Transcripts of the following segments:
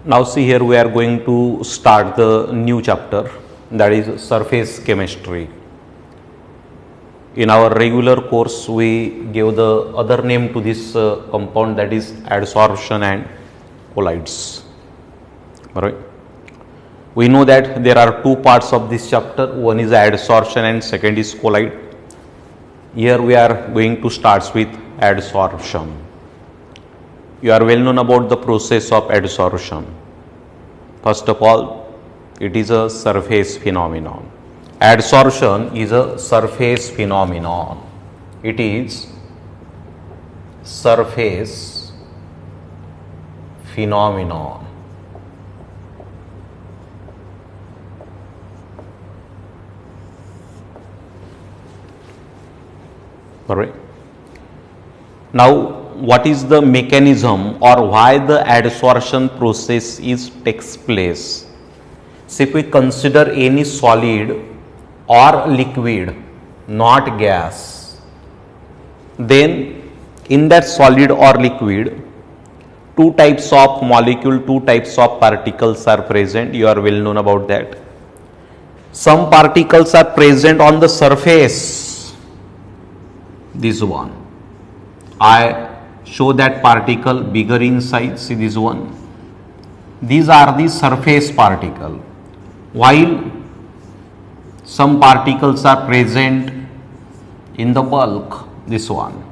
Now see here, we are going to start the new chapter, that is surface chemistry. In our regular course, we gave the other name to this compound, that is adsorption and colloids. Right? We know that there are two parts of this chapter, one is adsorption and second is colloid. Here we are going to start with adsorption. You are well known about the process of adsorption. First of all, it is a surface phenomenon. Adsorption is a surface phenomenon. It is surface phenomenon. Correct. Now, what is the mechanism or why the adsorption process takes place? So, if we consider any solid or liquid, not gas, then in that solid or liquid, two types of molecule, two types of particles are present. You are well known about that. Some particles are present on the surface. This one, I show that particle bigger in size. See this one. These are the surface particle, while some particles are present in the bulk. This one,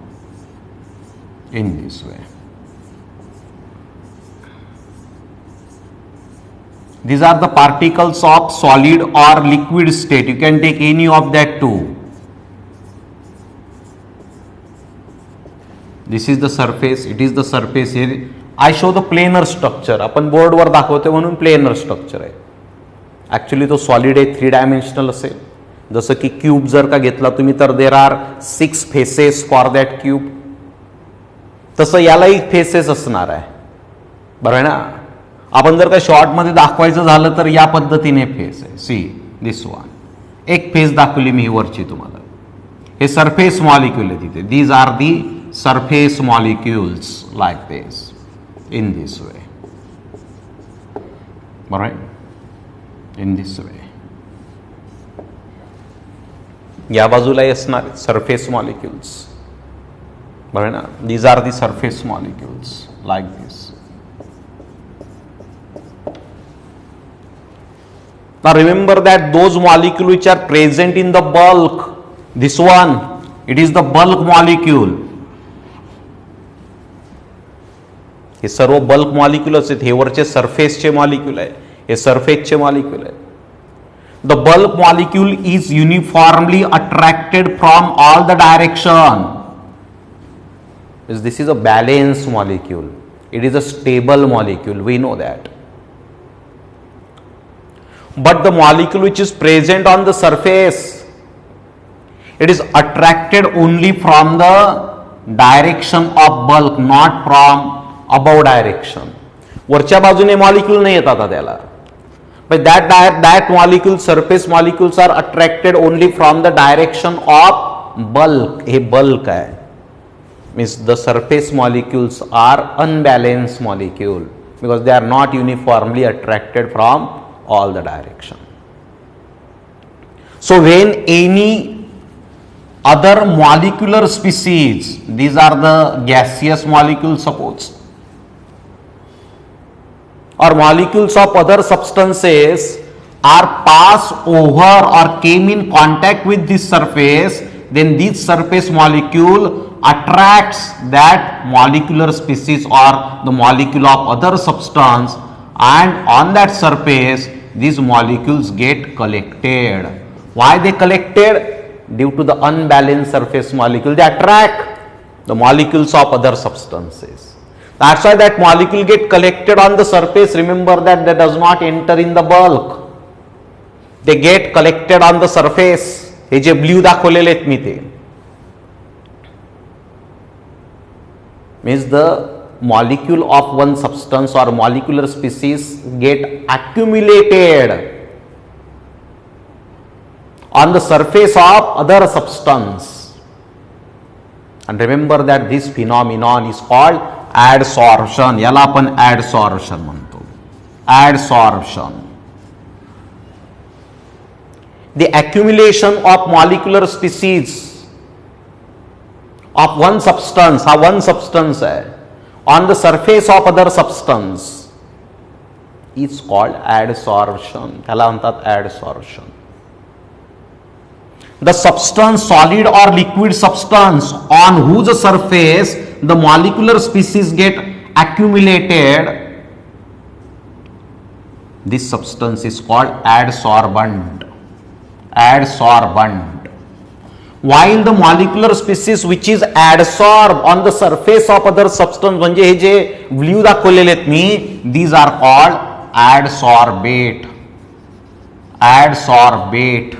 in this way. These are the particles of solid or liquid state. You can take any of that two. This is the surface, it is the surface here. I show the planar structure. आपण बोर्डवर दाखवते म्हणून planar structure आहे. Actually तो solid आहे, 3 dimensional असेल. जसं की क्यूब जर का घेतला तुम्ही तर there are 6 faces for that cube. तसं यालाही फेसेस असणार आहे, बरं आहे ना. आपण जर का शॉर्टमध्ये दाखवायचं झालं तर या पद्धतीने फेस आहे. सी दिस वन, एक फेस दाखवली मी वरची तुम्हाला. हे सरफेस मॉलिक्यूल आहे तिथे. These are the surface molecules like this, in this way, alright, in this way. या बाजूला असणार surface molecules, बरं ना. These are the surface molecules like this. Now remember that those molecules which are present in the bulk, this one, it is the bulk molecule. हे सर्व bulk molecules आहेत. हे वरचे सरफेसचे मॉलिक्यूल आहे, हे सरफेसचे मॉलिक्यूल आहे. The bulk molecule is uniformly attracted from all the direction. This is a balance molecule. It is a stable molecule. We know that. But the molecule which is present on the surface, it is attracted only from the direction of bulk, not from above direction. वरच्या बाजूने molecule नाही येतात त्याला. But that molecule, surface molecules are attracted only from the direction of bulk. हे bulk आहे. Means the surface molecules are unbalance molecule because they are not uniformly attracted from all the direction. So when any other molecular species, these are the gaseous molecules suppose, or molecules of other substances are passed over or came in contact with this surface, then this surface molecule attracts that molecular species or the molecule of other substance, and on that surface these molecules get collected. Why they collected? Due to the unbalanced surface molecule, they attract the molecules of other substances. That's why that molecule get collected on the surface. Remember that they does not enter in the bulk. They get collected on the surface. हे जे blue दाखवलेले आहेत मी ते, means the molecule of one substance or molecular species get accumulated on the surface of other substance. And remember that this phenomenon is called adsorption. याला आपण adsorption म्हणतो. Adsorption. The accumulation of molecular species of one substance, हा one substance है, on the surface of other substance is called adsorption. त्याला म्हणतात adsorption. The substance, solid or liquid substance, on whose surface the molecular species get accumulated, this substance is called adsorbent. Adsorbent. While the molecular species which is adsorbed on the surface of other substance, म्हणजे हे जे blue दाखवलेले आहेत मी, these are called adsorbate. Adsorbate.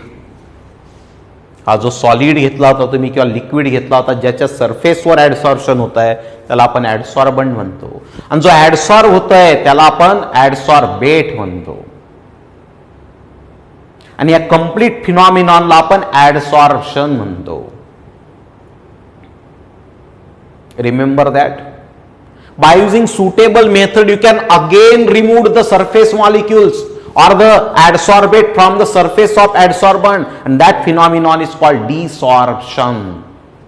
हा जो solid घेतला होता तुम्ही किंवा लिक्विड घेतला होता ज्याच्या सरफेसवर ऍडसॉर्प्शन होत आहे त्याला आपण ऍडसॉर्बंट म्हणतो, आणि जो ऍडसॉर्ब होत आहे त्याला आपण ऍडसॉर्बेट म्हणतो, आणि या कंप्लीट फिनॉमिनॉनला आपण ऍडसॉर्प्शन म्हणतो. Remember that. By using suitable method you can again remove the surface molecules or the adsorbate from the surface of adsorbent, and that phenomenon is called desorption.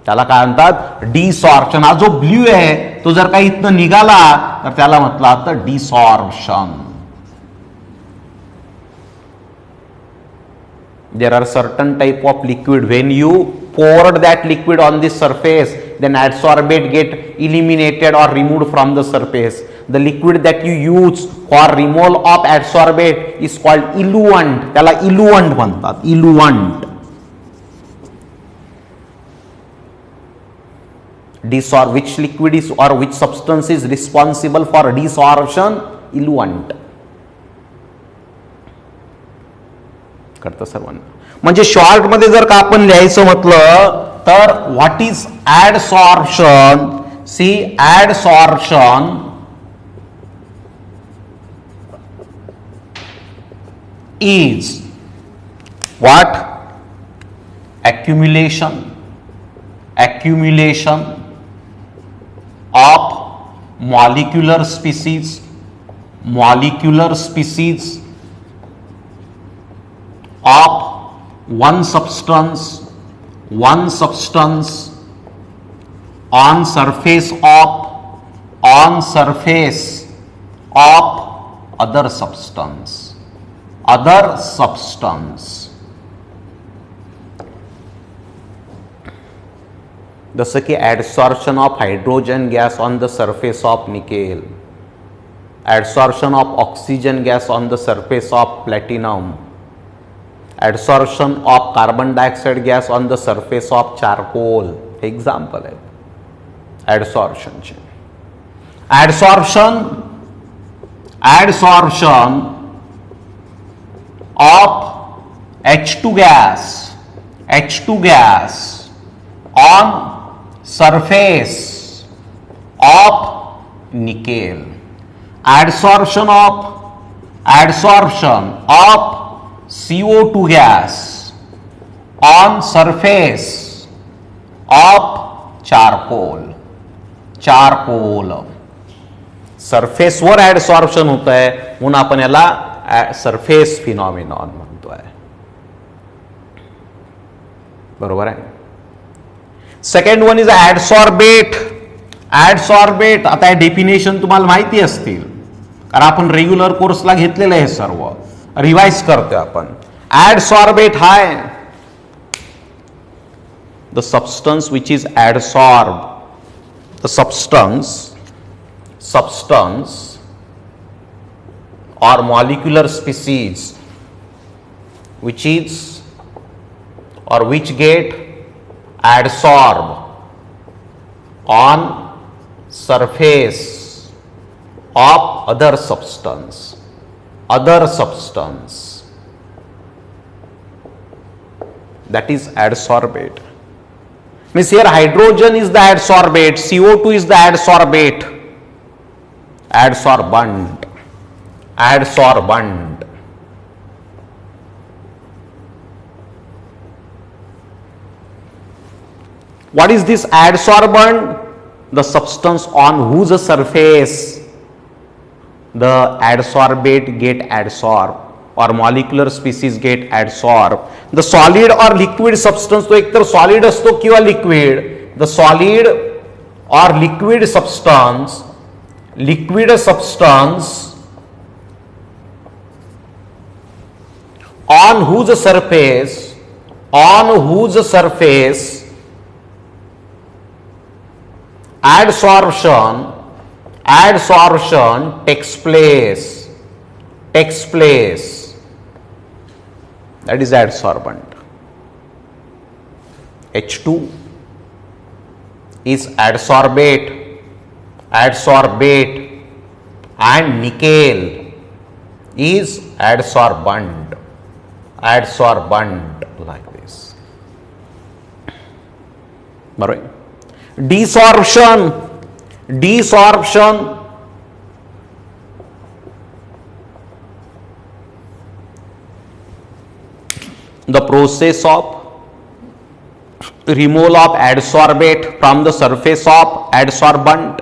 त्याला काय म्हणतात? डिसॉर्प्शन. हा जो ब्ल्यू आहे तो जर काही इथनं निघाला तर त्याला म्हटलं जातं desorption. There are certain type of liquid, when you poured that liquid on the surface, then adsorbate get eliminated or removed from the surface. The liquid that you use for removal of adsorbate is called eluent. त्याला eluent म्हणतात. eluent. Which liquid is or which substance is responsible for desorption? Eluent. करतं सर्वांना. म्हणजे short मध्ये जर का आपण लिहायचं म्हटलं तर what is adsorption? See, adsorption is what? Accumulation of molecular species of one substance on surface of other substance. जसं की adsorption of hydrogen gas on the surface of nickel, adsorption of oxygen gas on the surface of platinum, adsorption of carbon dioxide gas on the surface of charcoal. हे example आहेत ऍडसॉर्प्शनचे. Adsorption of H2 gas on surface of nickel. Adsorption of CO2 gas on surface of charcoal. Surface वर adsorption होत आहे म्हणून आपण याला surface phenomenon म्हणतोय. बरोबर आहे. Second one is adsorbate. आता डेफिनेशन तुम्हाला माहिती असतील कारण आपण रेग्युलर कोर्सला घेतलेलं आहे, सर्व रिवाइज करतोय आपण. ऍडसॉर्बेट हाय the substance which is adsorb, the substance or molecular species which is or which get adsorbed on surface of other substance. That is adsorbate. Means here hydrogen is the adsorbate, CO2 is the adsorbate. Adsorbent. What is this adsorbent? The substance on whose surface the adsorbate get adsorbed or molecular species get adsorbed. The solid or liquid substance तो एकतर solid असतो किंवा liquid. The solid or liquid substance on whose surface adsorption takes place, that is adsorbent. H2 is adsorbate, and nickel is adsorbent like this. Right. Desorption, the process of removal of adsorbate from the surface of adsorbent,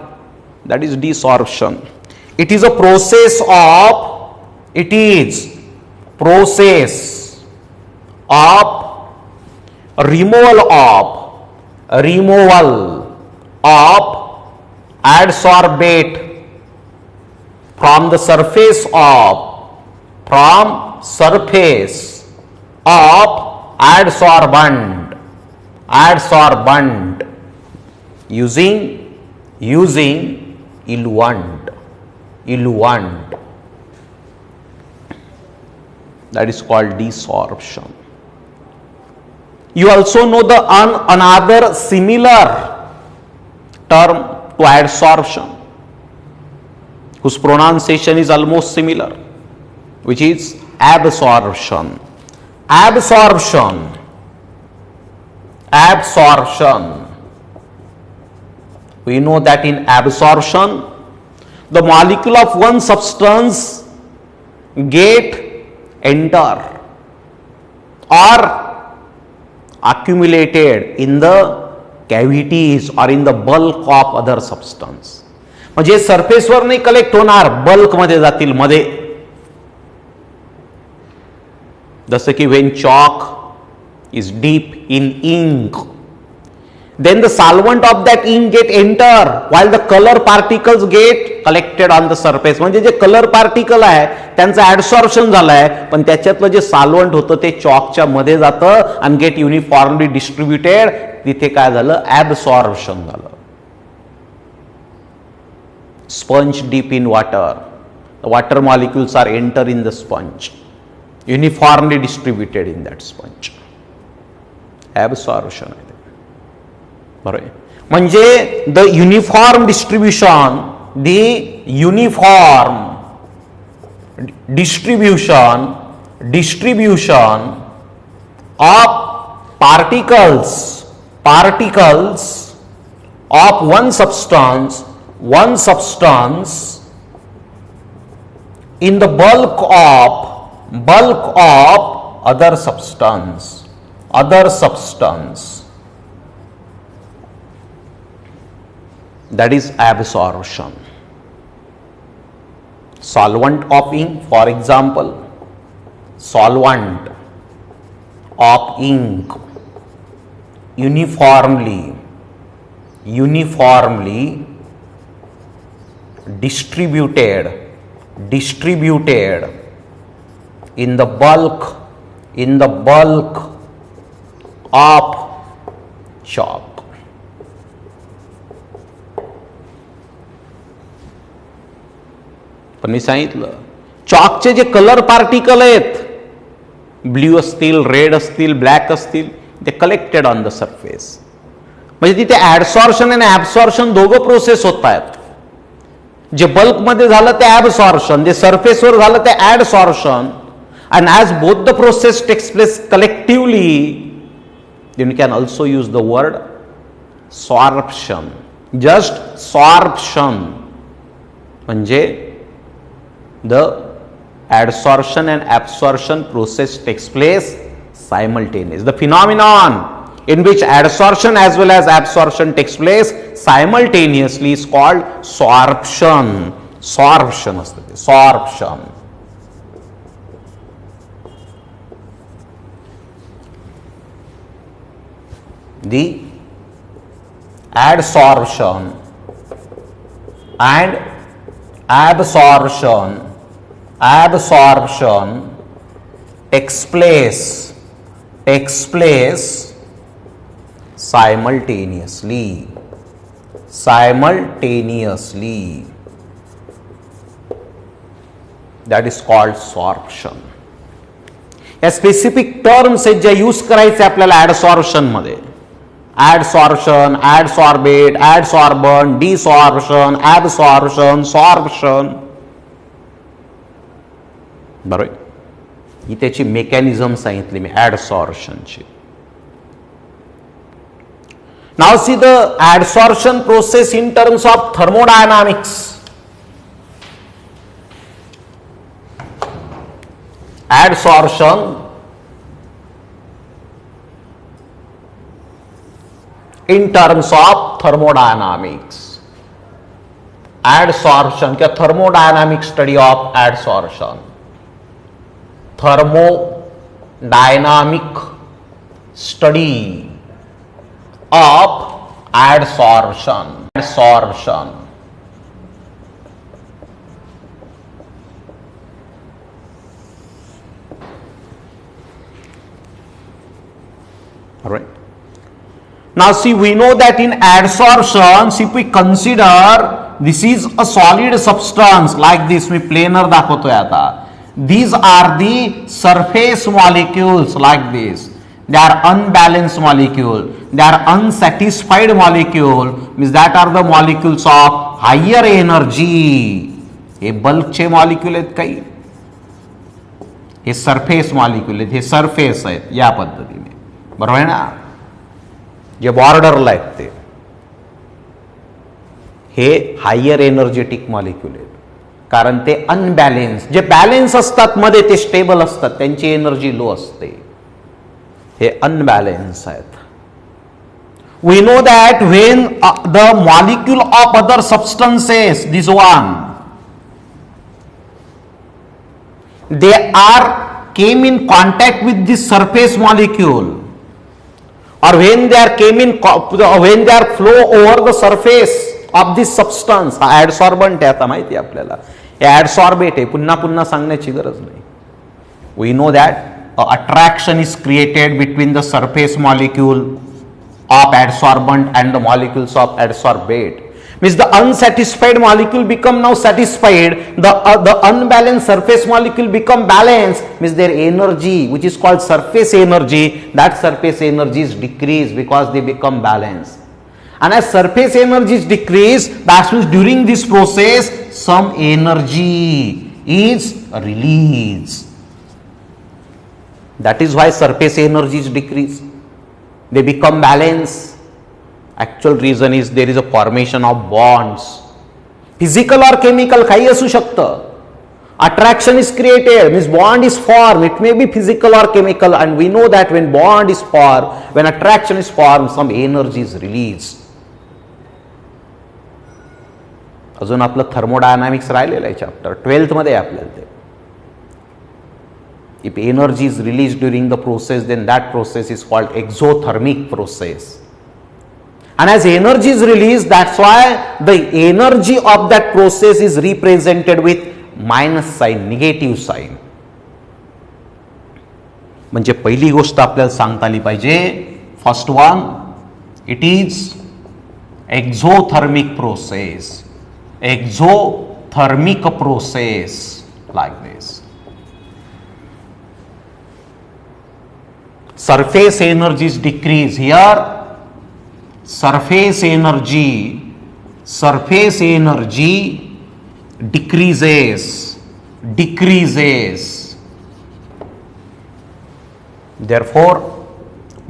that is desorption. It is a process of removal of adsorbate from the surface of adsorbent using eluent, that is called desorption. You also know the another similar term to adsorption whose pronunciation is almost similar, which is absorption. We know that in absorption, the molecule of one substance get enter or accumulated in the cavities or in the bulk of other substance. म्हणजे सरफेसवर नाही collect होणार, bulk मध्ये जातील मध्ये. जसं की when chalk is deep in ink, then the solvent of that ink get enter while the color particles get collected on the surface. म्हणजे जे कलर पार्टिकल आहे त्यांचं ऍडसॉर्प्शन झालंय, पण त्याच्यातलं जे सॉल्व्हंट होतं ते चॉकच्या मध्ये जातं आणि गेट युनिफॉर्मली डिस्ट्रीब्युटेड. तिथे काय झालं, ऍबसॉर्प्शन झालं. Sponge deep in water, the water molecules are enter in the sponge, uniformly distributed in that sponge. Absorption आहे ते, बरोबर. म्हणजे the uniform distribution of particles of one substance in the bulk of other substance, that is absorption. Solvent of ink, for example, solvent of ink uniformly distributed in the bulk of chalk. पण मी सांगितलं चॉकचे जे colour particle आहेत, blue असतील, red असतील, black असतील, ते collected on the surface. म्हणजे तिथे ऍडसॉर्प्शन आणि ऍबसॉर्प्शन दोघं प्रोसेस होत आहेत. जे बल्क मध्ये झालं ते ऍबसॉर्प्शन, जे सरफेसवर झालं ते adsorption. And as both the process takes place collectively, you can also use the word sorption. Just sorption म्हणजे the adsorption and absorption process takes place simultaneously. The phenomenon in which adsorption as well as absorption takes place simultaneously is called sorption. Sorption असतं ते, sorption. The adsorption and absorption takes place simultaneously. That is called sorption. या specific terms आहेत ज्या use करायचे आपल्याला adsorption मध्ये. Adsorption, adsorbate, adsorbent, desorption, absorption, sorption. बरोबर. ही त्याची मेकॅनिझम सांगितली मी ऍडसॉर्प्शनची. Now see the adsorption process in terms of thermodynamics. Adsorption in terms of thermodynamics. Adsorption क्या thermodynamic study of adsorption. Thermodynamic study of adsorption. All right. Now see, we know that in adsorption, if we consider this is a solid substance like this, me planar दाखवतोय आता. These are the surface molecules like this. They are unbalanced molecule. They are unsatisfied molecule. Means that are the molecules of higher energy. Hey बल्कचे molecule आहेत काही. हे surface molecule आहेत. हे surface आहेत या पद्धतीने. बरोबर आहे ना. जे बॉर्डरला आहेत ते हे हायर एनर्जेटिक मॉलिक्युल आहेत, कारण ते अनबॅलेन्स. जे बॅलेन्स असतात मध्ये ते स्टेबल असतात, त्यांची एनर्जी लो असते. हे अनबॅलेन्स आहेत. We know that when the molecule of other substances, this one, they are came in contact with this surface molecule, or when they are flow over the surface of this substance. हा adsorbent आहे, आता माहिती आहे आपल्याला. हे adsorbate आहे, पुन्हा पुन्हा सांगण्याची गरज नाही. We know that attraction is created between the surface molecule of adsorbent and the molecules of adsorbate. Means the unsatisfied molecule become now satisfied, the unbalanced surface molecule become balanced. Means their energy, which is called surface energy, that surface energy is decreased because they become balanced. And as surface energy is decreased, that means during this process some energy is released. That is why surface energy is decreased. They become balanced. Actual reason is there is a formation of bonds, physical or chemical, काही असू शकतं. Attraction is created, means bond is formed. It may be physical or chemical, and we know that when bond is formed, when attraction is formed, some energy is released. अजून आपलं thermodynamics राहिलेलं आहे chapter 12th मध्ये आपल्याला ते. If energy is released during the process, then that process is called exothermic process. And as energy is released, that's why the energy of that process is represented with minus sign, negative sign. म्हणजे पहिली गोष्ट आपल्याला सांगता आली पाहिजे. First one, it is exothermic process. Exothermic process like this. Surface energy is decreased here. Surface energy decreases. Therefore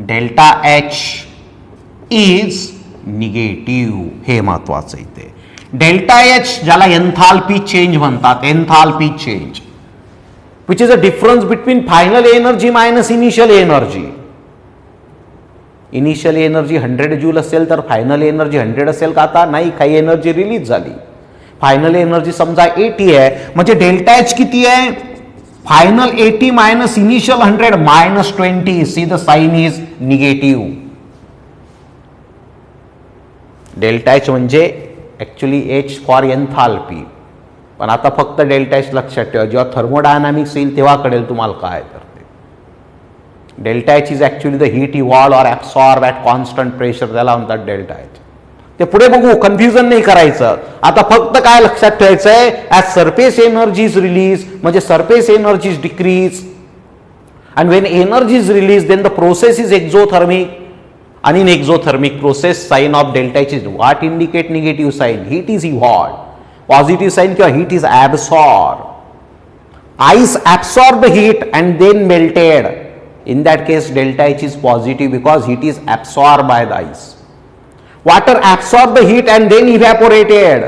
delta H is negative. हे महत्वाचं इथे. Delta H ज्याला एन्थाल्पी चेंज म्हणतात, enthalpy change, which is a difference between final energy minus initial energy. Initial energy 100 joule असेल तर final energy 100 असेल का? आता नाही, काही एनर्जी रिलीज झाली. फायनल एनर्जी समजा 80 आहे, म्हणजे डेल्टा एच किती आहे? Final 80 minus initial 100 minus 20. See the sign is negative. Delta H म्हणजे ऍक्च्युली एच फॉर एन्थाल्पी, पण आता फक्त डेल्टा एच लक्षात ठेवा. जेव्हा थर्मोडायनामिक्स येईल तेव्हा कळेल तुम्हाला काय तर ते. Delta H is actually the heat evolve or absorb at constant pressure, त्याला म्हणतात डेल्टा एच. ते पुढे बघू, कन्फ्युजन नाही करायचं. आता फक्त काय लक्षात ठेवायचं आहे, as surface energy is release म्हणजे surface energy is decrease, and when energy is release then the process is exothermic. आणि in exothermic process sign of delta H is what indicate negative sign? Heat is evolve. Positive sign किंवा heat is absorb. Ice absorb the heat and then melted. In that case delta H is positive because heat is absorb by the ice. Water absorbed the heat and then evaporated.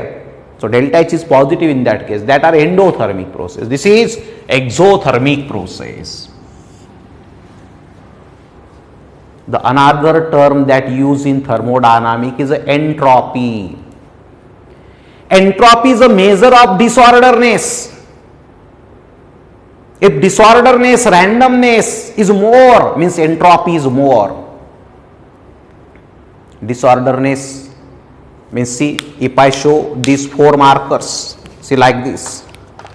So delta H is positive in that case. That are endothermic process. This is exothermic process. The another term that used in thermodynamics is entropy. Entropy is a measure of disorderness. If disorderness, randomness is more, means entropy is more. Disorderness means, see, if I show these 4 markers, see like this,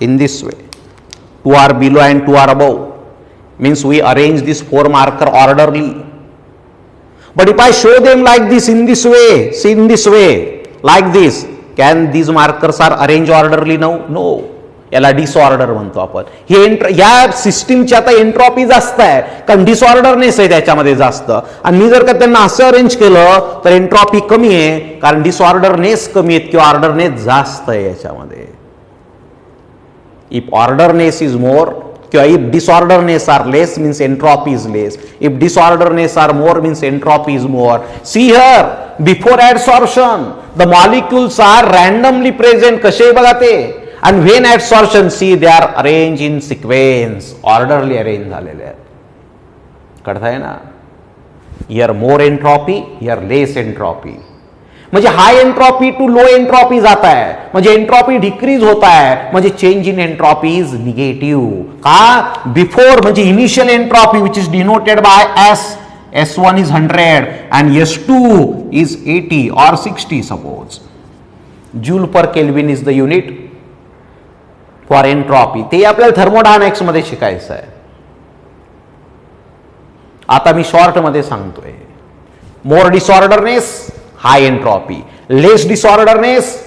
in this way, 2 are below and 2 are above, means we arrange this 4 marker orderly. But if I show them like this, in this way, see, in this way, like this, can these markers are arranged orderly now? No. याला disorder म्हणतो आपण. या सिस्टीमची आता entropy जास्त आहे कारण disorderness आहे त्याच्यामध्ये जास्त. आणि मी जर का त्यांना असं अरेंज केलं तर एंट्रॉपी कमी आहे कारण डिसऑर्डरनेस कमी आहेत किंवा ऑर्डरनेस जास्त आहे याच्यामध्ये. इफ ऑर्डरनेस इज मोर किंवा if disorderness are less means entropy is less. If disorderness are more means entropy is more. See here, before adsorption the molecules are randomly present. कसे बघा ते. And when adsorption, see, they are arranged in sequence, orderly arranged झालेले आहेत. कळतंय ना? Here more entropy, here less entropy. म्हणजे high entropy to low entropy जाता है, म्हणजे एंट्रॉपी डिक्रीज होता है, म्हणजे change in entropy is negative. का? बिफोर म्हणजे initial entropy which is denoted by S. S1 is 100 and S2 is 80 or 60 suppose. Joule per Kelvin is the unit for entropy. ते आपल्याला थर्मोडायनॅमिक्स मध्ये शिकायचं आहे. आता मी शॉर्ट मध्ये सांगतोय. More disorderness high entropy, less disorderness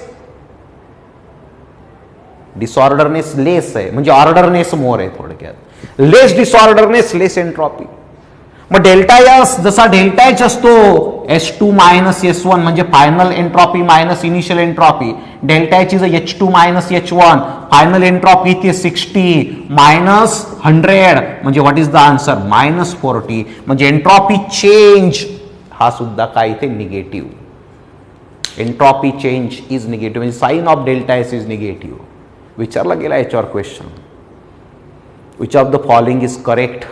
less आहे म्हणजे ऑर्डरनेस मोर आहे थोडक्यात. Less disorderness less entropy. मग डेल्टा एस जसा डेल्टा एच असतो S2 मायनस S1 म्हणजे final entropy minus initial entropy. Delta H is H2 minus H1. Final entropy इथे 60 minus 100 म्हणजे what is the answer? Minus 40. म्हणजे entropy change हा सुद्धा काय इथे negative. Entropy change is negative म्हणजे sign of delta S is negative. विचारला गेला याच्यावर question, which of the following is correct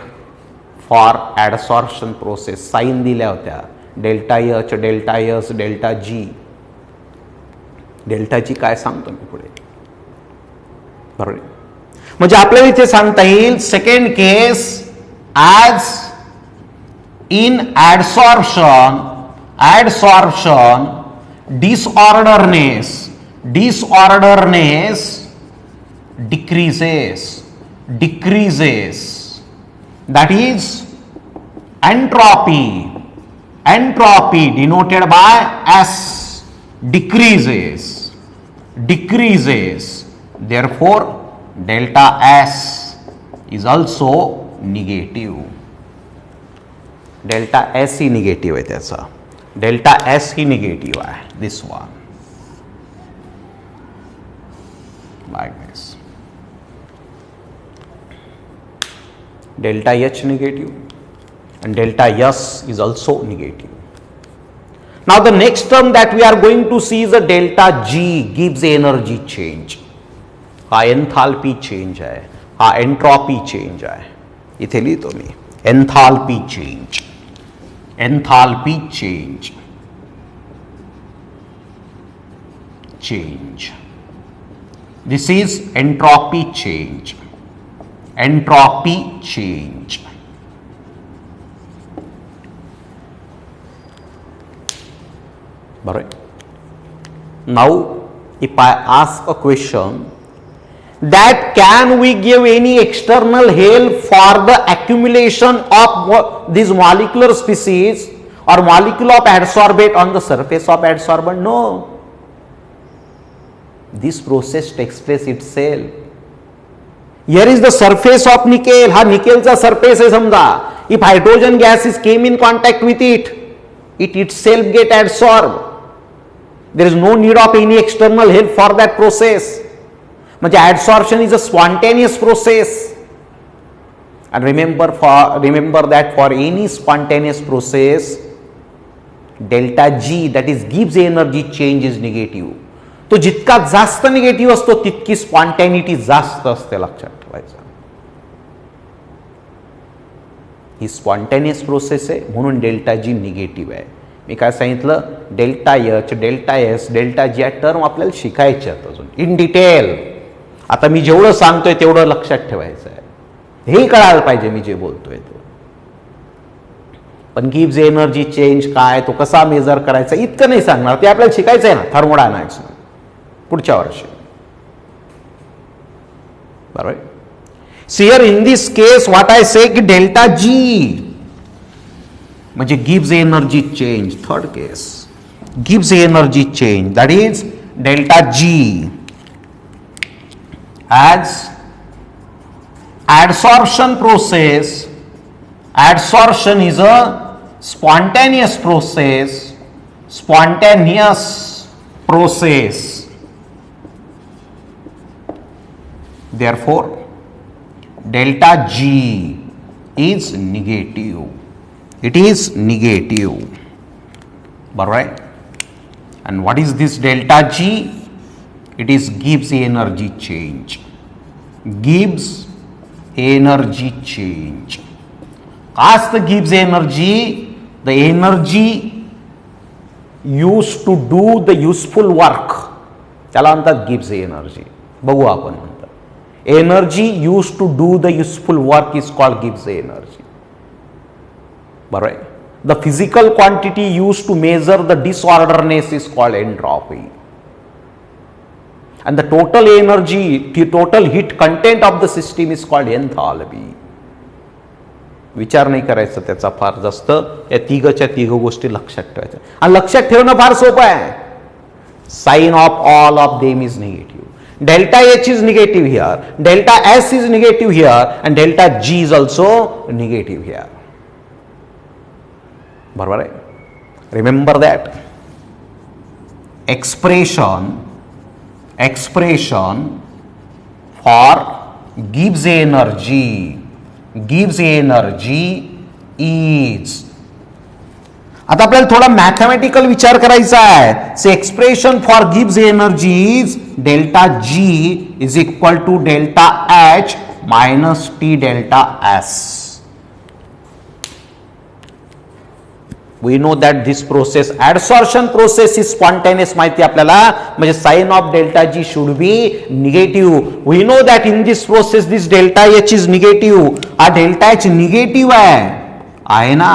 for adsorption process. Sign दिल्या होत्या delta H, delta S, delta G. Delta G काय सांगतो मी पुढे, बरोबर. म्हणजे आपल्याला इथे सांगता येईल second case as in adsorption disorderness decreases. That is entropy denoted by S decreases. Therefore delta S is also negative. Delta S he negative आहे त्याचा. डेल्टा S ही निगेटिव्ह आहे. This one like this. Delta H negative and delta S is also negative. Now the next term that we are going to see is a delta G gives energy change. हा enthalpy change आहे, हा entropy change आहे. इथे लिहितो मी enthalpy change. This is entropy change. Entropy change. Right. Now, if I ask a question that can we give any external help for the accumulation of these molecular species or molecule of adsorbate on the surface of adsorbent? No. This process takes place itself. Here is the surface of nickel. हा निकेलचा surface आहे समजा. If hydrogen gases came in contact with it, it itself get adsorbed. There is no need of any external help for that process. म्हणजे adsorption is a spontaneous process. And remember that for any spontaneous process, delta G, that is Gibbs energy change, is negative. तो जितका जास्त negative असतो तितकी spontaneity जास्त असते, लक्षात ठेवायचं. ही स्पॉन्टॅनियस प्रोसेस आहे म्हणून डेल्टा जी निगेटिव्ह आहे. मी काय सांगितलं, delta H, delta S, delta जी या टर्म आपल्याला शिकायचे आहेत अजून इन डिटेल. आता मी जेवढं सांगतोय तेवढं लक्षात ठेवायचं आहे, हे कळायला पाहिजे मी जे बोलतोय तो. पण गिब्स एनर्जी चेंज काय, तो कसा मेजर करायचा इतकं नाही सांगणार, ते आपल्याला शिकायचं आहे ना थर्मोडायनामिक्स पुढच्या वर्षी. बरोबर. See here in this case what I से की डेल्टा जी म्हणजे Gibbs energy change. Third case Gibbs energy change, that is delta ji as adsorption process. Adsorption is a spontaneous process. Spontaneous process. Therefore, delta G is negative. It is negative. Right? And what is this delta G? It is Gibbs energy change. Gibbs energy change. As the Gibbs energy, the energy used to do the useful work, त्याला म्हणतात Gibbs energy. बघू आपण नंतर. Energy used to do the useful work is called Gibbs energy. बरोबर. The physical quantity used to measure the disorderness is called entropy. And the total energy, the total heat content of the system is called enthalpy. विचार नाही करायचा त्याचा फार जास्त, या तिघच्या तिघ गोष्टी लक्षात ठेवायच्या. आणि लक्षात ठेवणं फार सोपं आहे. Sign of all of them is negative. Delta H is negative here, delta S is negative here, and delta G is also negative here. बरोबर आहे. Remember that expression for Gibbs energy is. आता आपल्याला थोडा mathematical विचार करायचा आहे. So expression for Gibbs energy is delta G is equal to delta H minus T delta S. We know that this process, adsorption process, is spontaneous माहिती आपल्याला, म्हणजे sign of delta G should be negative. We know that in this process this delta H is negative. हा delta H negative आहे ना.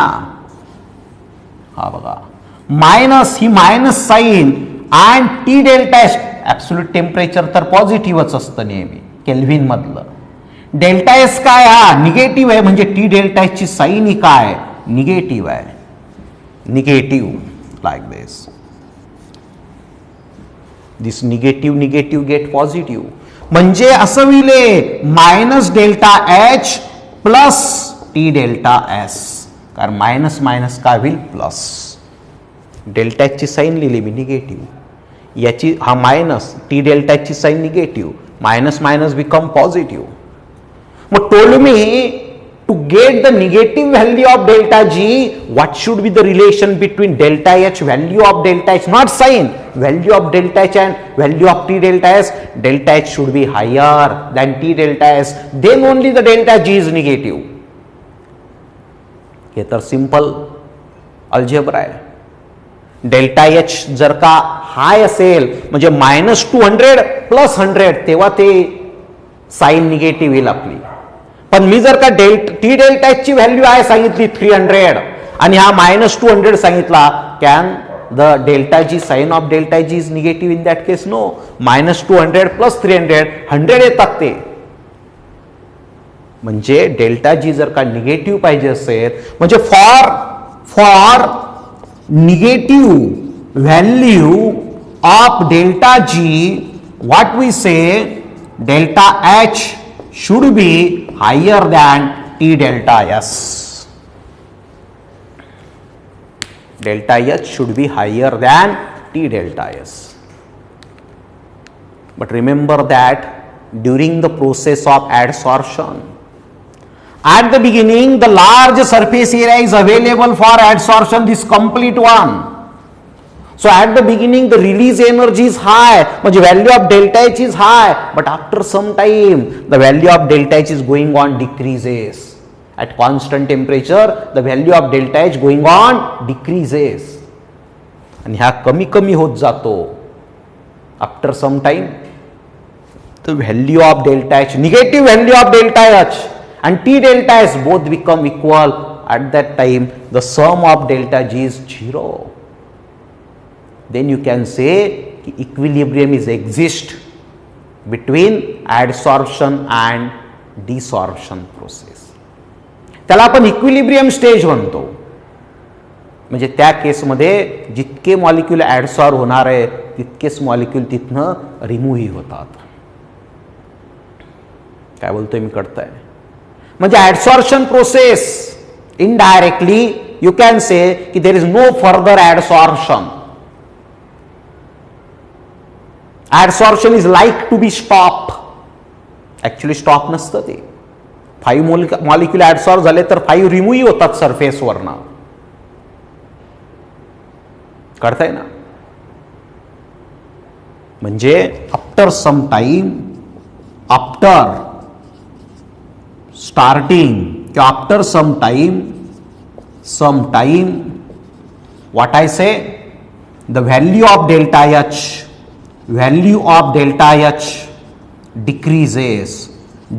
हा बघा, minus ही minus sign आणि T delta H absolute temperature तर पॉझिटिव्हच असतं नेहमी केल्व्हिन मधलं. डेल्टा एस काय, हा निगेटिव्ह आहे, म्हणजे टी डेल्टा एच ची साइन ही काय निगेटिव्ह आहे. Negative like this. This negative get positive. म्हणजे असं होईल minus delta H plus T delta S. कारण मायनस मायनस काय होईल प्लस. डेल्टा एच ची साइन लिहिली मी निगेटिव्ह, याची हा मायनस टी डेल्टा एच ची sign negative, minus minus become positive. मग told me to get the negative value of delta G, what should be the relation between delta H, value of delta H, not sign, value of delta H and value of T delta S? Delta H should be higher than T delta S, then only the delta G is negative. हे तर simple algebra आहे. Delta H जर का हाय असेल म्हणजे -200 + 100 तेव्हा ते sign negative येईल आपली. पण मी जर का टी डेल्टा एच ची व्हॅल्यू आहे सांगितली 300 आणि हा -200 सांगितला, can the delta G sign of delta G is negative in that case? No. -200 + 300 100 येतात ते. म्हणजे डेल्टा जी जर का निगेटिव्ह पाहिजे असेल म्हणजे for negative value of delta G what we say delta H should be higher than T delta S. Delta H should be higher than T delta S. But remember that during the process of adsorption, at the beginning the large surface area is available for adsorption, this complete one. So at the beginning the release energy is high, म्हणजे value of delta H is high, but after some time the value of delta H is going on decreases. At constant temperature the value of delta H going on decreases आणि ह्या कमी कमी होत जातो. After some time the value of delta H, negative value of delta H and T delta S both become equal. At that time the sum of delta G is 0. Then you can say equilibrium is exist between adsorption and desorption process. त्याला आपण equilibrium stage म्हणतो. म्हणजे त्या केसमध्ये जितके molecule ऍडसॉर्ब होणार आहे तितकेच मॉलिक्यूल तिथनं रिमूव्ह होतात. काय बोलतोय मी कळतंय? म्हणजे adsorption process indirectly you can say की there is no further adsorption. Adsorption is like to be stop. Actually stop नसतं ते. 5 मॉलिक्यूल ऍडसॉर्ब झाले तर 5 रिमूव्ह होतात सरफेसवरनं. कळतंय ना? म्हणजे after some time, after starting किंवा after some time what I say the value of delta H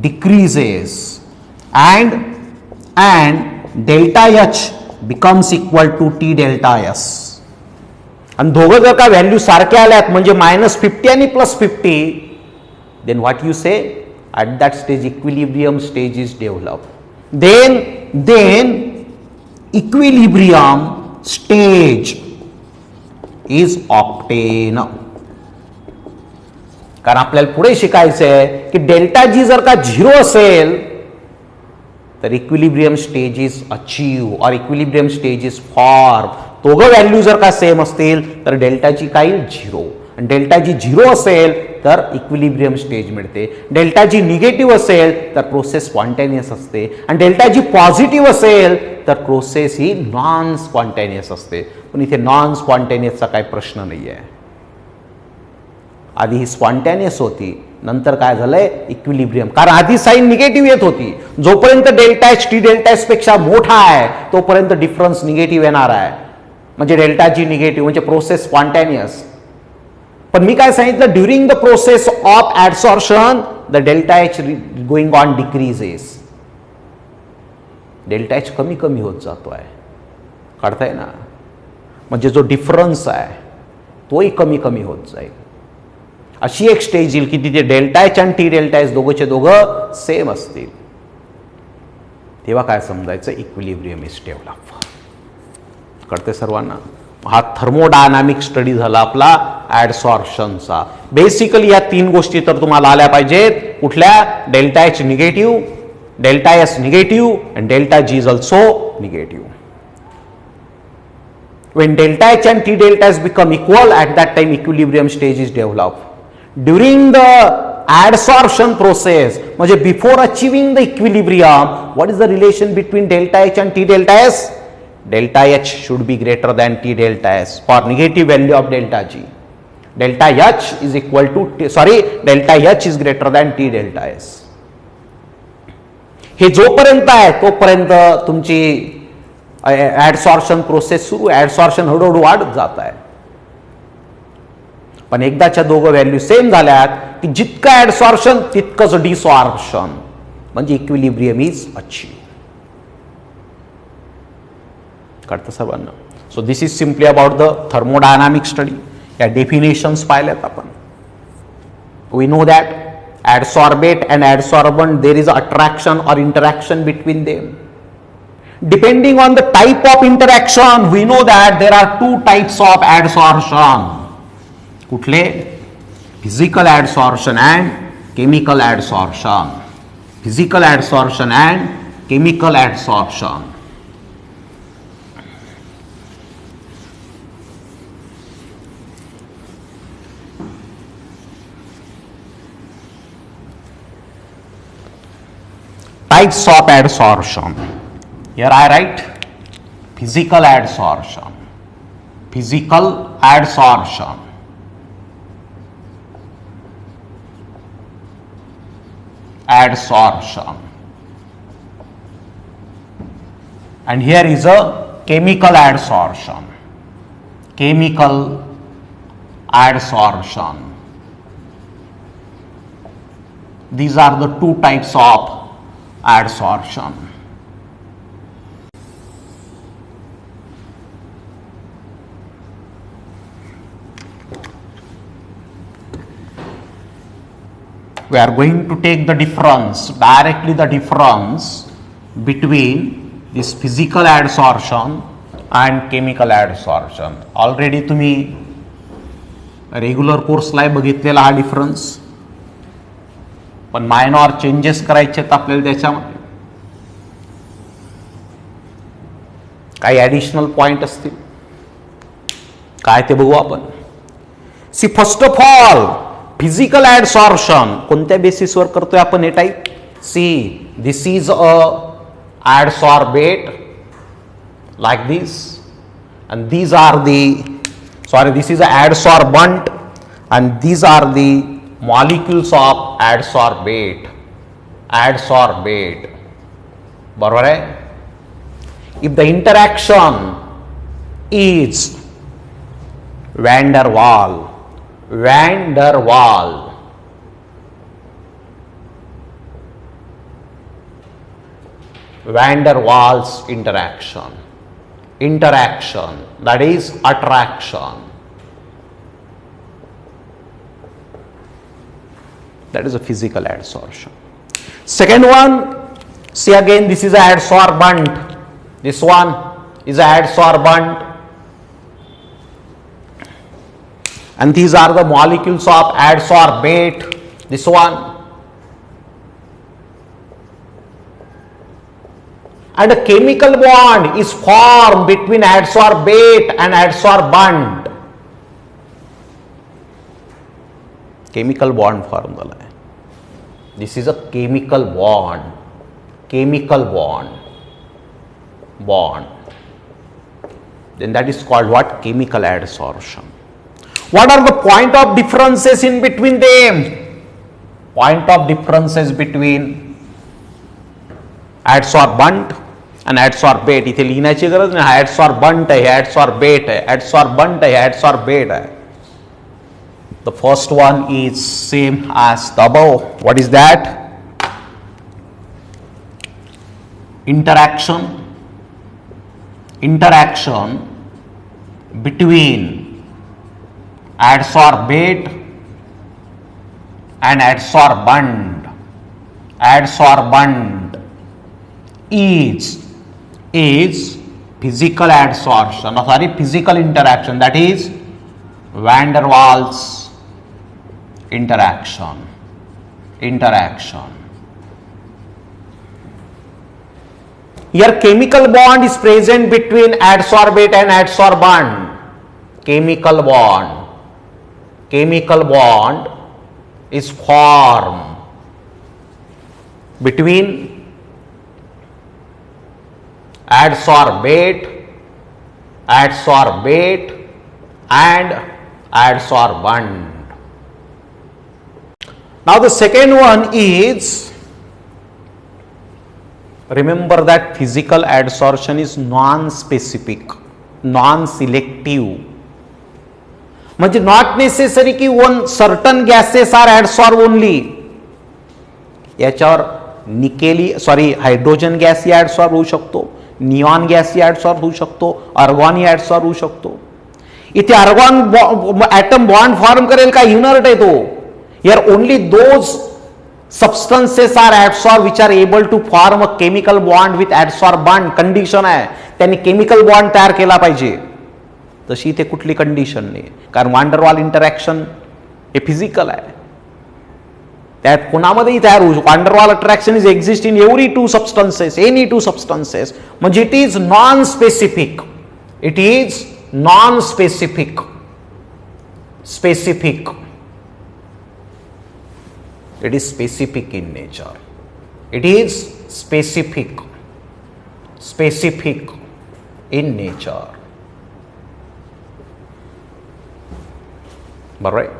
decreases and delta H becomes equal to T delta S. आणि दोघं जर का व्हॅल्यू सारखे आल्यात म्हणजे -50 आणि +50, then what you say? At that stage equilibrium stage is developed. Then equilibrium stage is obtained. कारण आपल्याला पुढे शिकायचं आहे की डेल्टा जी जर का 0 असेल तर इक्विलिब्रियम स्टेज इज अचीव और इक्विलिब्रियम स्टेज इज फॉर्म. दोघं व्हॅल्यू जर का सेम असतील तर डेल्टा जी काय 0 आणि डेल्टा जी 0 असेल तर इक्विलिब्रियम स्टेज मिळते. डेल्टा जी निगेटिव्ह असेल तर प्रोसेस स्पॉन्टेनियस असते आणि डेल्टा जी पॉझिटिव्ह असेल तर प्रोसेस ही नॉन स्पॉन्टेनियस असते. पण इथे नॉन स्पॉन्टेनियसचा काही प्रश्न नाही आहे. आधी ही स्पॉन्टेनियस होती, नंतर काय झालंय इक्विलिब्रियम. कारण आधी साईन निगेटिव्ह येत होती. जोपर्यंत delta H T delta S पेक्षा मोठा आहे तोपर्यंत डिफरन्स निगेटिव्ह येणार आहे. म्हणजे डेल्टा जी निगेटिव्ह म्हणजे प्रोसेस स्पॉन्टेनियस. पण मी काय सांगितलं, during the process of adsorption the delta H going on decreases. Delta H कमी कमी होत जातोय. काढताय ना? म्हणजे जो डिफरन्स आहे तोही कमी कमी होत जाईल. अशी एक स्टेज येईल की तिथे डेल्टा एच आणि टी डेल्टा एच दोघंचे दोघं सेम असतील. तेव्हा काय समजायचं, इक्विलिब्रियम इज डेव्हलप. कळते सर्वांना? हा थर्मोडायनामिक स्टडी झाला आपला ऍडसॉर्प्शनचा. बेसिकली या 3 गोष्टी तर तुम्हाला आल्या पाहिजेत. कुठल्या? Delta H negative, delta S negative and delta G is also negative. When delta H and T delta S become equal, at that time equilibrium stage is developed. During the adsorption process, म्हणजे before achieving the equilibrium, what is the relation between delta H and T delta S? Delta H should be greater than T delta S for negative value of delta G. Delta H is equal to delta H is greater than T delta S. हे जोपर्यंत आहे तोपर्यंत तुमची ऍडसॉर्प्शन process सुरू आहे, ऍडसॉर्प्शन हळूहळू वाढत जात आहे. पण एकदाच्या दोघं व्हॅल्यू सेम झाल्यात की जितकं ऍडसॉर्प्शन तितकंच डिसॉर्प्शन, म्हणजे इक्विलिब्रियम इज अचीव. कळतं सर्वांना? So this is simply about the thermodynamic study. या डेफिनेशन्स पाहिल्यात आपण. We know that adsorbate and adsorbent, there is attraction or interaction between them. Depending on the type of interaction, we know that there are two types of adsorption. कुठले? Physical adsorption and chemical adsorption. Physical adsorption and chemical adsorption. Types of adsorption. Here I write physical adsorption. Physical adsorption. Adsorption. And here is a chemical adsorption. Chemical adsorption. These are the two types of adsorption. We are going to take the difference, directly the difference between this physical adsorption and chemical adsorption. Already तुम्ही regular कोर्सला बघितलेला हा difference, पण minor changes करायचे आहेत आपल्याला त्याच्यामध्ये. काही additional point असतील काय ते बघू आपण. See first of all physical adsorption कोणत्या बेसिसवर करतोय आपण हे type. See this is a adsorbate like this and these are the this is a adsorbent and these are the molecules of adsorbate. बरोबर आहे. if the interaction is van der Waals interaction, that is attraction. That is a physical adsorption. Second one, see again, this is a adsorbent. This one is a adsorbent. And these are the molecules of adsorbate. This one. And a chemical bond is formed between adsorbate and adsorbent. Chemical bond form झाला आहे. This is a chemical bond. Then that is called what? Chemical adsorption. What are the point of differences in between them? Point of differences between adsorbent and adsorbate. इथे लिहिण्याची गरज नाही. adsorbent आहे, adsorbate आहे, adsorbent आहे, adsorbate आहे. The first one is same as the above. What is that? Interaction between adsorbate and adsorbent. Adsorbent is physical adsorption, physical interaction, that is van der Waals interaction. Here chemical bond is present between adsorbate and adsorbent. Chemical bond is formed between adsorbate and adsorbent. Now the second one is Remember that physical adsorption is non-specific, non-selective. म्हणजे not necessary की one certain gases are adsorb only. याच्यावर hydrogen gas ही adsorb होऊ शकतो, neon gas ही adsorb होऊ शकतो, अर्गॉन ही adsorb होऊ शकतो. इथे अर्गॉन ऍटम बॉन्ड फॉर्म करेल का? इनर्ट आहे तो. Here only those substances are adsorb which are able to form a chemical bond with adsorbent. Condition आहे, त्यांनी केमिकल बॉन्ड तयार केला पाहिजे. तशी इथे कुठली कंडिशन नाही, कारण वांडरवॉल इंटरॅक्शन हे फिजिकल आहे. त्यात कोणामध्येही तयार होऊ शकतो. Van der Waals attraction is exist in every two substances, any two substances. म्हणजे it is non specific. It is non specific. Specific. It is specific in nature. It is specific. Specific in nature. Alright?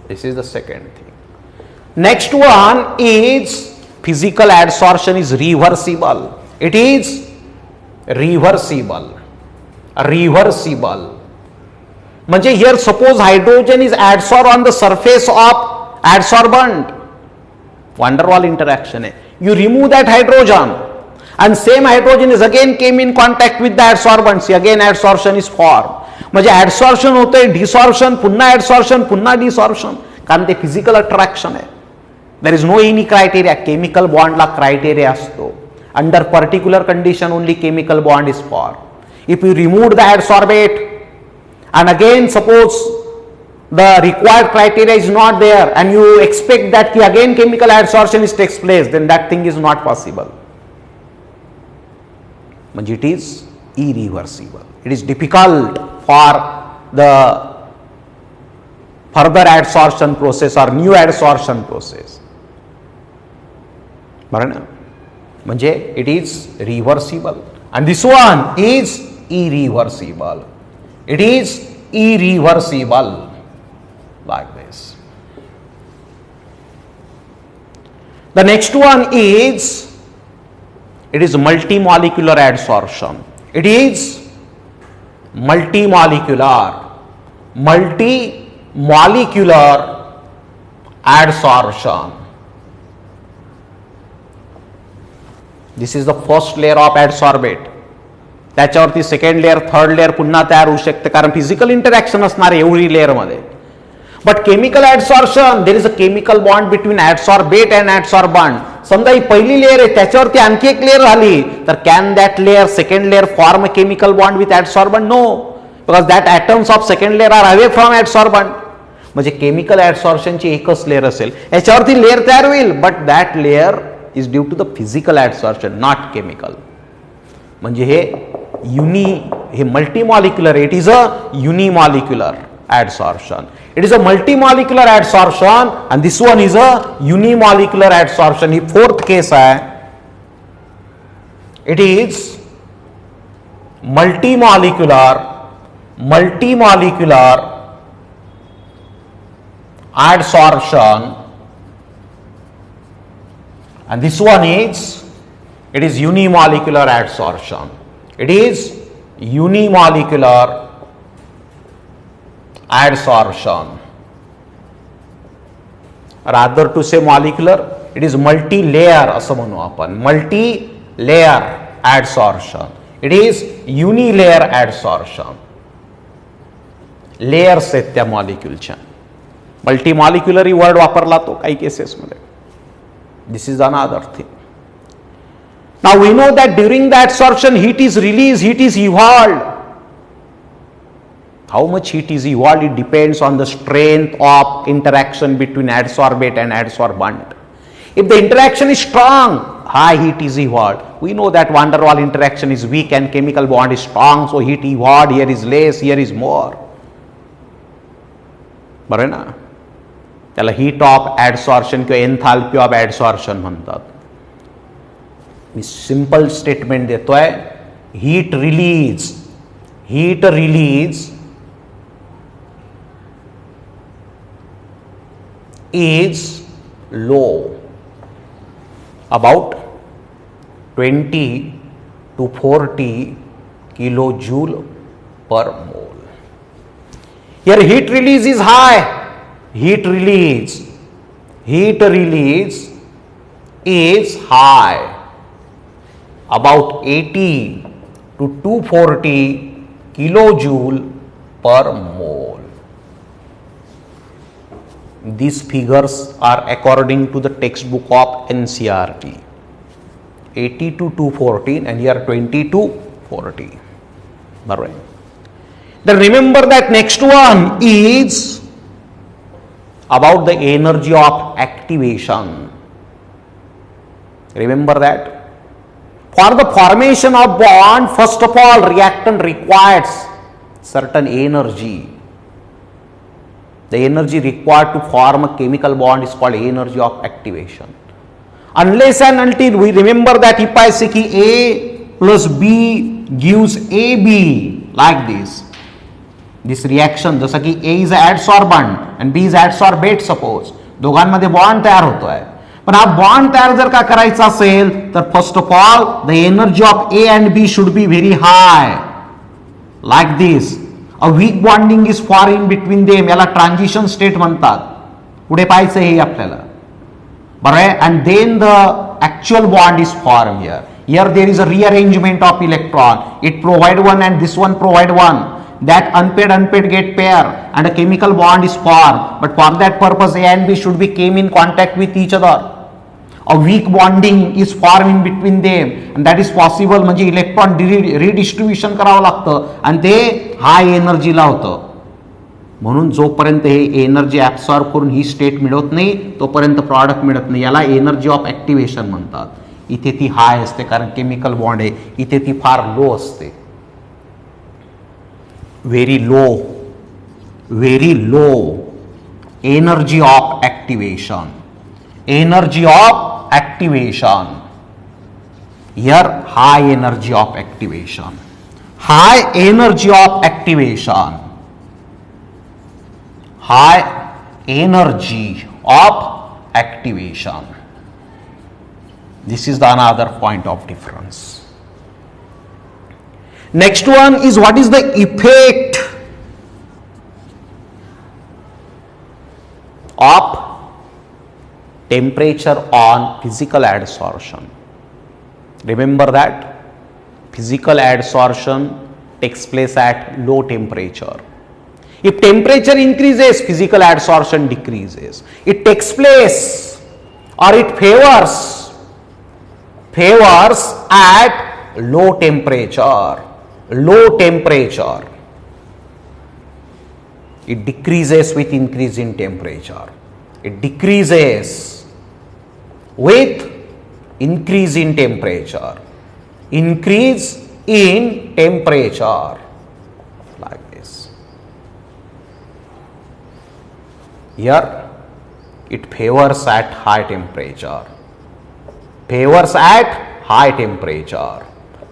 This is the second thing. Next one is physical adsorption is reversible. It is reversible. Reversible. म्हणजे here suppose hydrogen is adsorbed on the surface of adsorbent. Van der Waal interaction hai. You remove that hydrogen and same hydrogen is again came in contact with the adsorbent. See, again adsorption is formed. म्हणजे adsorption होते, desorption, पुन्हा adsorption, पुन्हा desorption. कारण ते physical attraction आहे. There is no any criteria. Chemical bond La criteria असतो. Under particular condition only chemical bond is formed. If you remove the adsorbate and again suppose the required criteria is not there and you expect that again chemical adsorption is takes place, then that thing is not possible. But it is irreversible. It is difficult for the further adsorption process or new adsorption process. म्हणजे it is reversible and this one is irreversible. It is irreversible. Like this. The next one is, it is multimolecular adsorption. It is multimolecular adsorption. This is the first layer of adsorbate. त्याच्यावरती second layer, third layer पुन्हा तयार होऊ शकते, कारण physical interaction असणार एवढी layer मध्ये. But chemical adsorption, there is a chemical bond between adsorbate and adsorbent. समजा ही पहिली लेअर आहे, त्याच्यावरती आणखी एक लेअर झाली, तर can that layer, second layer form a chemical bond with adsorbent? No, because that atoms of second layer are away from adsorbent. म्हणजे केमिकल ऍडसॉर्प्शनची एकच लेअर असेल, याच्यावरती लेअर तयार होईल, but that layer is due to the physical adsorption, not chemical. म्हणजे हे multimolecular, it is a unimolecular adsorption. It is a multimolecular adsorption and this one is a unimolecular adsorption. He fourth case है. It is multimolecular adsorption and this one is, it is unimolecular adsorption. It is unimolecular adsorption. Rather to say molecular, it is multi-layer असं म्हणू आपण. Multi-layer adsorption. It is unilayer adsorption. Layers आहेत त्या मॉलिक्युलच्या. मल्टीमॉलिक्युलर word वापरला तो काही केसेसमध्ये. This is another thing. Now we know that during the adsorption heat is released, heat is evolved. How much heat is evolved? It depends on the strength of interaction between adsorbate and adsorbent. If the interaction is strong, high heat is evolved. We know that van der Waal interaction is weak and chemical bond is strong, so heat evolved, here is less, here is more. बरं ना, त्याला heat of adsorption किंवा enthalpy of adsorption म्हणतात. मी simple statement देतोय, heat release is low, about 20 to 40 kilojoule per mole. Here heat release is high. Heat release is high, about 80 to 240 kilojoule per mole. These figures are according to the textbook of NCERT. 80 to 240 and here 20 to 40. Alright. Then remember that next one is about the energy of activation. Remember that for the formation of bond, first of all, reactant requires certain energy. The energy required to form a chemical bond is called energy of activation. Unless and until we remember that if I say कि A plus B gives AB like this reaction, जसं की A is adsorbent and B is adsorbate suppose, दोघांमध्ये bond तयार होतोय. पण हा bond तयार जर का करायचा असेल तर first of all the energy of A and B should be very high like this. A weak bonding is for in between them, याला ट्रान्झिशन स्टेट म्हणतात. पुढे पाहायचं हे आपल्याला बरं आहे. And then the actual bond is form here. Here there is a rearrangement of electron. It provide one and this one provide one. That unpaired get pair and a chemical bond is formed, but for that purpose A and B should be came in contact with each other. A weak bonding is formed in between them and that is possible. म्हणजे electron रिडिस्ट्रीब्युशन करावं लागतं आणि ते हाय एनर्जीला होतं. म्हणून जोपर्यंत हे energy absorb करून ही state मिळत नाही तोपर्यंत प्रॉडक्ट मिळत नाही. याला एनर्जी ऑफ ऍक्टिव्हेशन म्हणतात. इथे ती हाय असते कारण केमिकल बॉन्ड आहे, इथे ती फार लो असते. very low energy of activation. Here high energy of activation. High energy of activation. This is the another point of difference. Next one is what is the effect of temperature on physical adsorption. Remember that physical adsorption takes place at low temperature. If temperature increases, physical adsorption decreases. It takes place or it favors at low temperature. It decreases with increase in temperature. Like this. Here it favors at high temperature.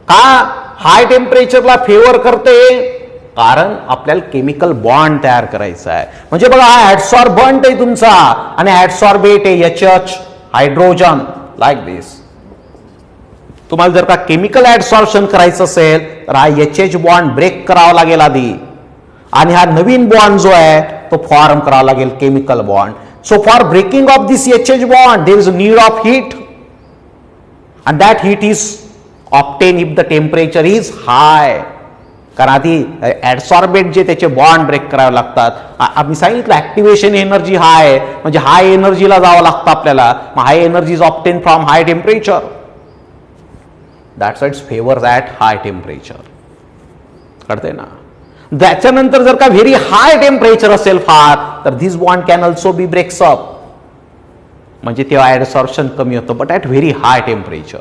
का हाय टेम्परेचरला favour करते? कारण आपल्याला chemical bond तयार करायचा आहे. म्हणजे बघा हा ऍडसॉर्बंट आहे तुमचा आणि ऍडसॉर्बेट आहे HH हायड्रोजन लाईक दिस. तुम्हाला जर का केमिकल ऍडसॉर्प्शन करायचं असेल तर हा HH बॉन्ड ब्रेक करावा लागेल आधी आणि हा नवीन बॉन्ड जो आहे तो फॉर्म करावा लागेल chemical bond. So for breaking of this HH bond there is need of heat and that heat is obtained if the temperature is high. कारण आधी ऍडसॉर्बेट जे त्याचे बॉन्ड ब्रेक करावे लागतात. आम्ही सांगितलं ऍक्टिव्हेशन एनर्जी हाय म्हणजे हाय एनर्जीला जावं लागतं आपल्याला. High energy is obtain from high temperature. That's it's favours at high temperature. कळतंय ना? त्याच्यानंतर जर का व्हेरी हाय टेम्परेचर असेल फार तर this bond can also be breaks up. म्हणजे तेव्हा ऍडसॉर्प्शन कमी होतं. But at very high temperature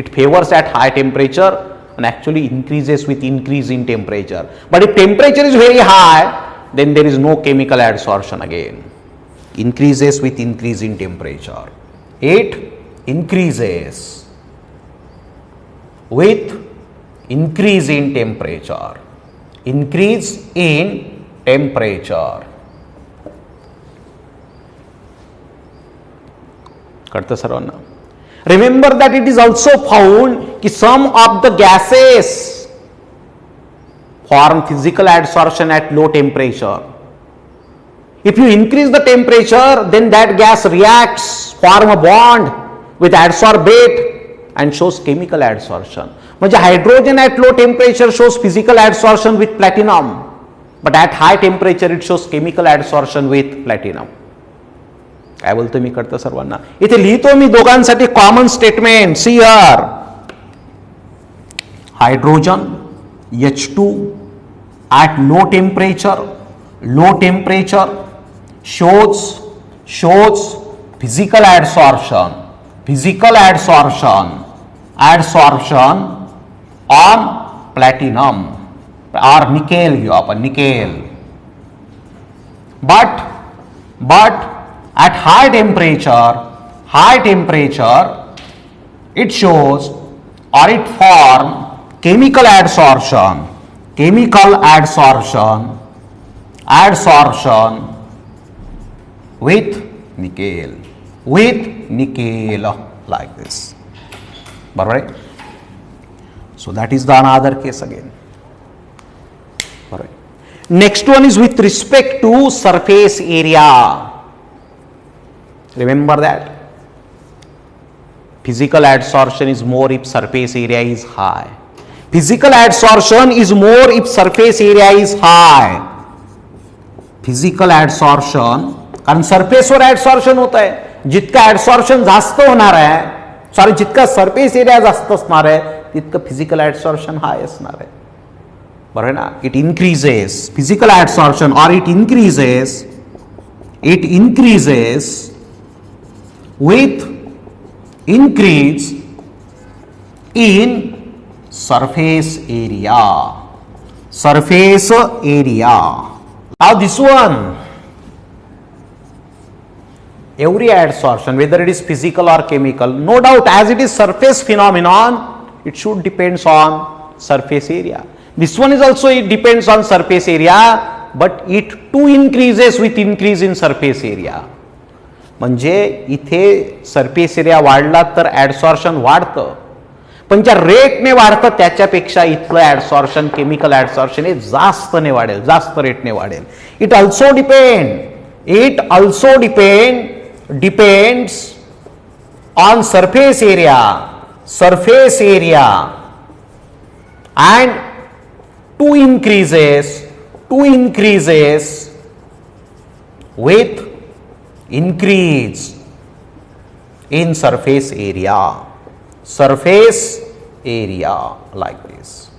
it favors at high temperature and actually increases with increase in temperature. But if temperature is very high, then there is no chemical adsorption again. Increases with increase in temperature. It increases with increase in temperature. Increase in temperature. कळतं सर्वांना? Remember that it is also found that some of the gases form physical adsorption at low temperature. If you increase the temperature, then that gas reacts, form a bond with adsorbate and shows chemical adsorption. म्हणजे hydrogen at low temperature shows physical adsorption with platinum, but at high temperature it shows chemical adsorption with platinum. काय बोलतो मी कळतं सर्वांना? इथे लिहितो मी दोघांसाठी common statement. See here, hydrogen H2 at low temperature shows physical adsorption on platinum or nickel घेऊ आपण, nickel. But at high temperature it shows or it form chemical adsorption with nickel like this. Alright. So that is the another case again. Alright. Next one is with respect to surface area. Remember that physical adsorption is more if surface area is high. Physical adsorption is more if surface area is high. Physical adsorption, कारण सरफेसवर ऍडसॉर्प्शन होत आहे, जितका ऍडसॉर्प्शन जास्त होणार आहे, sorry जितका surface area जास्त असणार आहे तितकं फिजिकल ऍडसॉर्प्शन हाय असणार आहे. बरोबर ना? इट इन्क्रीजेस फिजिकल ऍडसॉर्प्शन और it increases with increase in surface area. Now this one, every adsorption, whether it is physical or chemical, no doubt as it is surface phenomenon, it should depends on surface area. This one is also, it depends on surface area, but it too increases with increase in surface area. म्हणजे इथे surface area वाढला तर ऍडसॉर्प्शन वाढतं, पण ज्या रेटने वाढतं त्याच्यापेक्षा इथलं ऍडसॉर्प्शन, केमिकल ऍडसॉर्प्शन हे जास्तने वाढेल, जास्त रेटने वाढेल. It also depends on surface area and two increases with increase in surface area like this.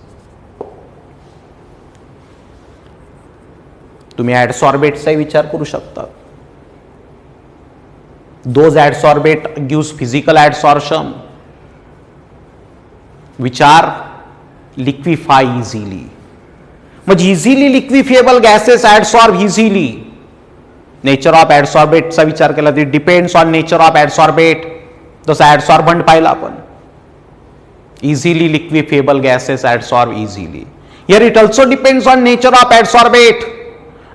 तुम्ही adsorbateचा विचार करू शकता. Those adsorbate gives physical adsorption which are liquefy easily. म्हणजे easily liquefiable gases adsorb easily. Nature of adsorbate विचार केला तर depends on nature of adsorbate. जसं adsorbent पाहिला आपण, easily liquefiable gases adsorb easily. Here it also depends on nature of adsorbate.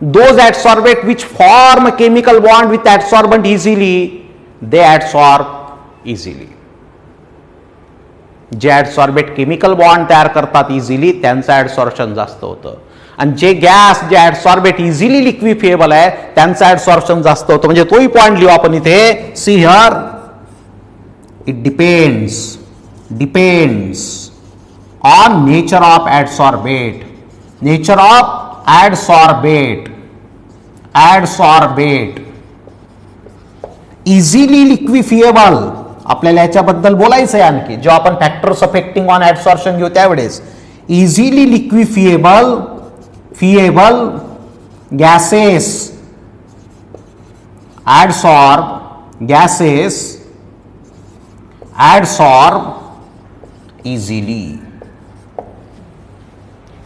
Those adsorbate which form a chemical bond with adsorbent easily, they adsorb easily. J adsorbate chemical bond तयार करतात easily त्यांचं adsorption जास्त होतं, आणि जे gas जे adsorbate easily liquefiable आहे त्यांचं adsorption जास्त होतं. म्हणजे तोही पॉइंट लिहू आपण इथे. See here, it depends on nature of adsorbate. Easily liquefiable, आपल्याला याच्याबद्दल बोलायचं आहे आणखी, जेव्हा आपण फॅक्टर्स अफेक्टिंग ऑन ऍडसॉर्प्शन घेऊ त्यावेळेस. Easily liquefiable gases adsorb easily.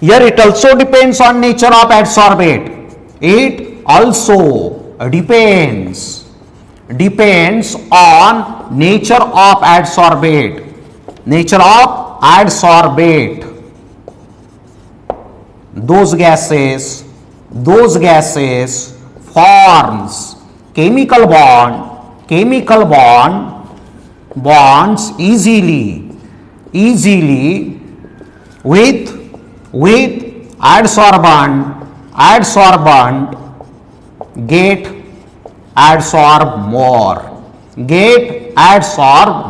Here it also depends on nature of adsorbate. It also depends on nature of adsorbate. Those gases forms chemical bond bonds easily with adsorbent get adsorb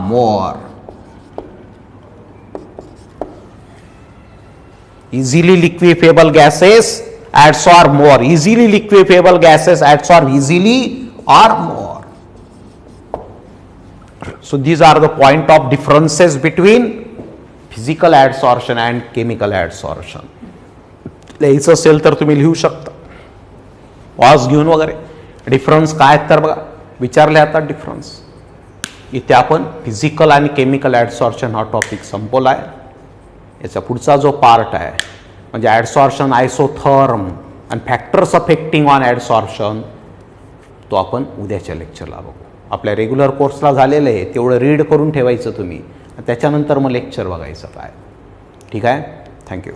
more. Easily liquefiable gases adsorb more. Easily liquefiable gases adsorb easily or more. So these are the point of differences between physical adsorption and chemical adsorption. लिहायचं असेल तर तुम्ही लिहू शकता pause घेऊन वगैरे. Difference काय तर बघा विचारले आता डिफरन्स. इथे आपण फिजिकल आणि केमिकल ॲडसॉर्प्शन हा टॉपिक संपवला आहे. याचा पुढचा जो पार्ट आहे म्हणजे ॲडसॉर्प्शन आयसोथर्म आणि फॅक्टर्स अफेक्टिंग ऑन ॲडसॉर्प्शन तो आपण उद्याच्या लेक्चरला बघू. आपल्या रेग्युलर कोर्सला झालेलं आहे तेवढं रीड करून ठेवायचं तुम्ही त्याच्यानंतर मग लेक्चर बघायचं काय. ठीक आहे. थँक्यू.